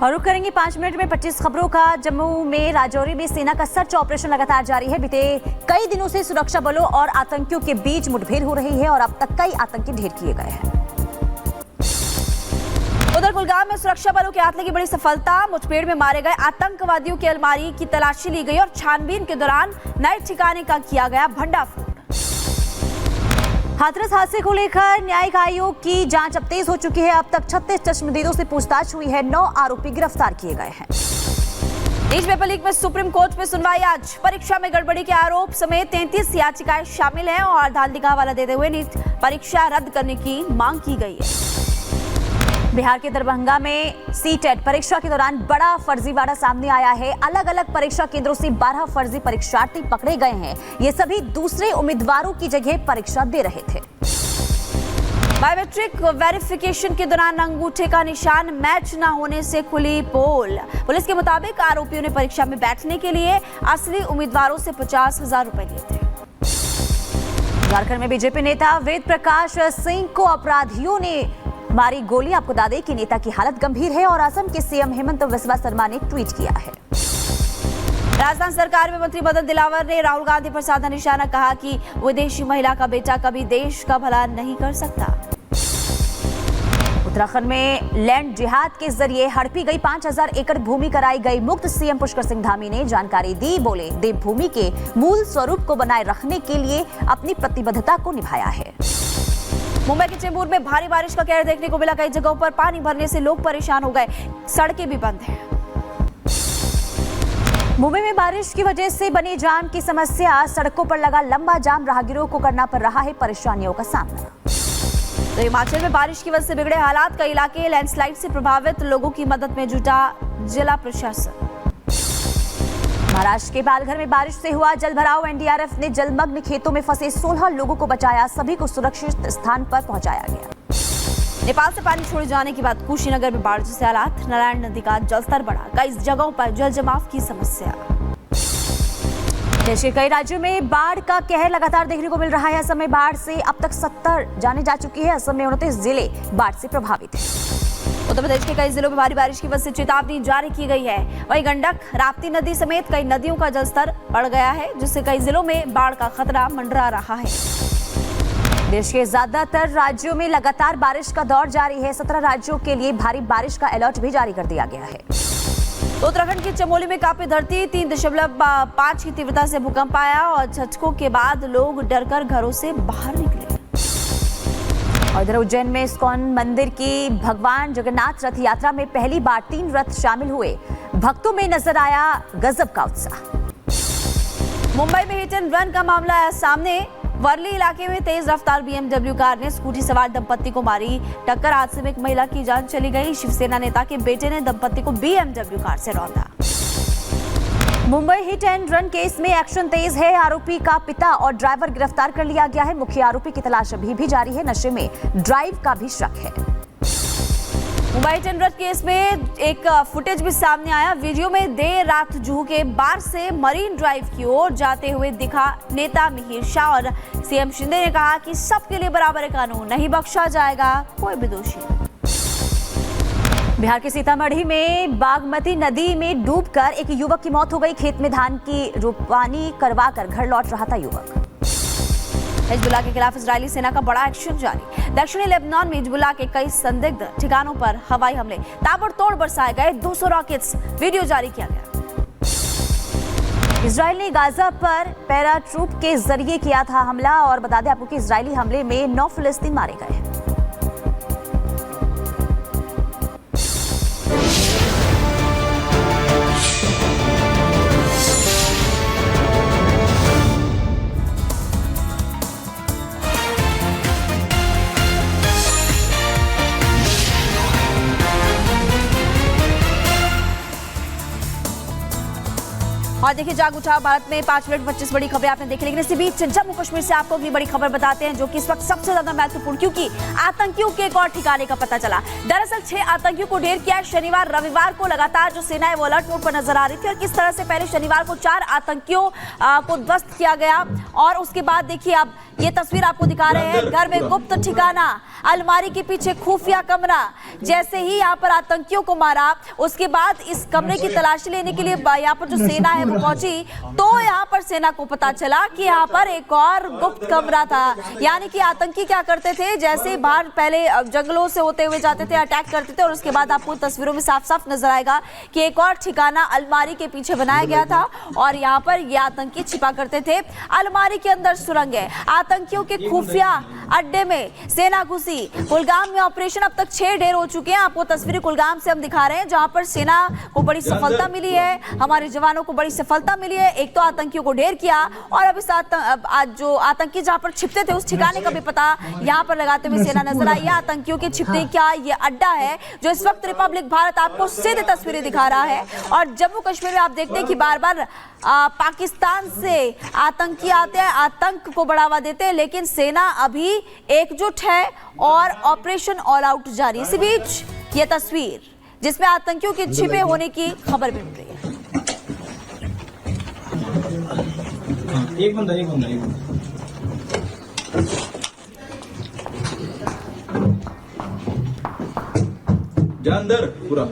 और रुक करेंगे 5 मिनट में 25 खबरों का। जम्मू में राजौरी में सेना का सर्च ऑपरेशन लगातार जारी है। बीते कई दिनों से सुरक्षा बलों और आतंकियों के बीच मुठभेड़ हो रही है और अब तक कई आतंकी ढेर किए गए हैं। उधर कुलगाम में सुरक्षा बलों के हाथ लगी बड़ी सफलता। मुठभेड़ में मारे गए आतंकवादियों की अलमारी की तलाशी ली गई और छानबीन के दौरान नए ठिकाने का किया गया भंडाफोड़। हाथरस हादसे को लेकर न्यायिक आयोग की जांच अब तेज हो चुकी है। अब तक 36 चश्मदीदों से पूछताछ हुई है। 9 आरोपी गिरफ्तार किए गए हैं। नीट पेपर लीक में सुप्रीम कोर्ट में सुनवाई आज। परीक्षा में गड़बड़ी के आरोप समेत 33 याचिकाएं शामिल हैं और धांधली का हवाला देते हुए नीट परीक्षा रद्द करने की मांग की गई है। बिहार के दरभंगा में सीटेट परीक्षा के दौरान बड़ा फर्जीवाड़ा सामने आया है। अलग अलग परीक्षा केंद्रों से 12 फर्जी परीक्षार्थी पकड़े गए हैं। ये सभी दूसरे उम्मीदवारों की जगह परीक्षा दे रहे थे। बायोमेट्रिक वेरिफिकेशन के दौरान अंगूठे का निशान मैच न होने से खुली पोल। पुलिस के मुताबिक आरोपियों ने परीक्षा में बैठने के लिए असली उम्मीदवारों से 50,000 रुपए लिए थे। झारखंड में बीजेपी नेता वेद प्रकाश सिंह को अपराधियों ने मारी गोली। आपको बता दें कि नेता की हालत गंभीर है और असम के सीएम हेमंत बिस्वा शर्मा ने ट्वीट किया है। राजस्थान सरकार में मंत्री मदन दिलावर ने राहुल गांधी पर साधा निशाना, कहा कि विदेशी महिला का बेटा कभी देश का भला नहीं कर सकता। उत्तराखंड में लैंड जिहाद के जरिए हड़पी गई 5000 एकड़ भूमि कराई गई मुक्त। सीएम पुष्कर सिंह धामी ने जानकारी दी। बोले, देवभूमि के मूल स्वरूप को बनाए रखने के लिए अपनी प्रतिबद्धता को निभाया है। मुंबई के चेंबूर में भारी बारिश का कहर देखने को मिला। कई जगहों पर पानी भरने से लोग परेशान हो गए। सड़कें भी बंद हैं। मुंबई में बारिश की वजह से बनी जाम की समस्या। सड़कों पर लगा लंबा जाम। राहगीरों को करना पड़ रहा है परेशानियों का सामना। तो हिमाचल में बारिश की वजह से बिगड़े हालात। कई इलाके लैंडस्लाइड से प्रभावित। लोगों की मदद में जुटा जिला प्रशासन। महाराष्ट्र के पालघर में बारिश से हुआ जलभराव। एनडीआरएफ ने जलमग्न खेतों में फंसे 16 लोगों को बचाया। सभी को सुरक्षित स्थान पर पहुंचाया गया। नेपाल से पानी छोड़े जाने के बाद कुशीनगर में बाढ़ जैसे हालात। नारायण नदी का जलस्तर बढ़ा। कई जगहों पर जल जमाव की समस्या। देश के कई राज्यों में बाढ़ का कहर लगातार देखने को मिल रहा है। असम में बाढ़ से अब तक 70 जाने जा चुकी है। असम में 29 जिले बाढ़ से प्रभावित हैं। उत्तर प्रदेश के कई जिलों में भारी बारिश की वजह से चेतावनी जारी की गई है। वहीं गंडक, राप्ती नदी समेत कई नदियों का जलस्तर बढ़ गया है, जिससे कई जिलों में बाढ़ का खतरा मंडरा रहा है। देश के ज्यादातर राज्यों में लगातार बारिश का दौर जारी है। 17 राज्यों के लिए भारी बारिश का अलर्ट भी जारी कर दिया गया है। तो उत्तराखंड की चमोली में कांपी धरती। 3.5 की तीव्रता से भूकंप आया और झटकों के बाद लोग डरकर घरों से बाहर निकले। और इधर उज्जैन में इस्कॉन मंदिर की भगवान जगन्नाथ रथ यात्रा में पहली बार 3 रथ शामिल हुए। भक्तों में नजर आया गजब का उत्साह। मुंबई में हिट एंड रन का मामला आया सामने। वर्ली इलाके में तेज रफ्तार बीएमडब्ल्यू कार ने स्कूटी सवार दंपत्ति को मारी टक्कर। हादसे में एक महिला की जान चली गई। शिवसेना नेता के बेटे ने दंपत्ति को बीएमडब्ल्यू कार से रौंदा। Mumbai hit and run case में एक्शन तेज है। आरोपी का पिता और ड्राइवर गिरफ्तार कर लिया गया है। मुख्य आरोपी की तलाश अभी भी जारी है। नशे में ड्राइव का भी शक है। Mumbai hit and run case में एक फुटेज भी सामने आया। वीडियो में देर रात जुहू के बार से मरीन ड्राइव की ओर जाते हुए दिखा नेता मिहिर शाह और सीएम शिंदे ने कहा कि सबके लिए बराबर कानून, नहीं बख्शा जाएगा कोई भी दोषी। बिहार के सीतामढ़ी में बागमती नदी में डूबकर एक युवक की मौत हो गई। खेत में धान की रोपनी करवाकर घर लौट रहा था युवक। हिजबुल्लाह के खिलाफ इजरायली सेना का बड़ा एक्शन जारी। दक्षिणी लेबनान में हिजबुल्लाह के कई संदिग्ध ठिकानों पर हवाई हमले। ताबड़तोड़ बरसाए गए 200 रॉकेट्स। वीडियो जारी किया गया। इजरायल ने गाजा पर पैराट्रूप के जरिए किया था हमला। और बता दें आपको कि इजरायली हमले में 9 फिलिस्तीनी मारे गए हैं। और देखिए जाग उठा भारत में 5 मिनट 25 बड़ी खबरें आपने देखी, लेकिन इसी बीच जम्मू कश्मीर से आपको अगली बड़ी खबर बताते हैं जो कि इस वक्त सबसे ज्यादा महत्वपूर्ण, क्योंकि आतंकियों के एक और ठिकाने का पता चला। दरअसल 6 आतंकियों को ढेर किया शनिवार रविवार को। लगातार जो सेना है वो अलर्ट मोड पर नजर आ रही थी और किस तरह से पहले शनिवार को 4 आतंकियों को ध्वस्त किया गया और उसके बाद देखिए अब ये तस्वीर आपको दिखा रहे हैं। घर में गुप्त ठिकाना, अलमारी के पीछे खुफिया कमरा। जैसे ही यहाँ पर आतंकियों को मारा उसके बाद इस कमरे की तलाशी लेने के लिए यहाँ पर जो सेना है वो पहुंची, तो यहाँ पर सेना को पता चला कि यहाँ पर एक और गुप्त कमरा था। यानी कि आतंकी क्या करते थे, जैसे बाहर पहले जंगलों से होते हुए जाते थे, अटैक करते थे और उसके बाद आपको तस्वीरों में साफ साफ नजर आएगा कि एक और ठिकाना अलमारी के पीछे बनाया गया था और यहाँ पर ये आतंकी छिपा करते थे। अलमारी के अंदर सुरंग है। आतंकियों के खुफिया अड्डे में सेना घुसी। कुलगाम में ऑपरेशन अब तक 6 ढेर हो चुके हैं। आपको तस्वीरें कुलगाम से हम दिखा रहे हैं जहां पर सेना को बड़ी सफलता मिली है, हमारे जवानों को बड़ी सफलता मिली है। एक तो आतंकियों को ढेर किया और अब इस आज जो आतंकी जहां पर छिपते थे उस ठिकाने का भी पता यहां पर लगाते हुए सेना नजर आई है। आतंकियों के छिपने का ये अड्डा है जो इस वक्त रिपब्लिक भारत आपको सीधे तस्वीरें दिखा रहा है। और जम्मू कश्मीर में आप देखते हैं कि बार बार पाकिस्तान से आतंकी आते हैं, आतंक को बढ़ावा देते हैं, लेकिन सेना अभी एकजुट है और ऑपरेशन ऑल आउट जारी। इसी बीच ये तस्वीर जिसमें आतंकियों के छिपे होने की खबर भी मिल रही है। एक बंदा जा अंदर पूरा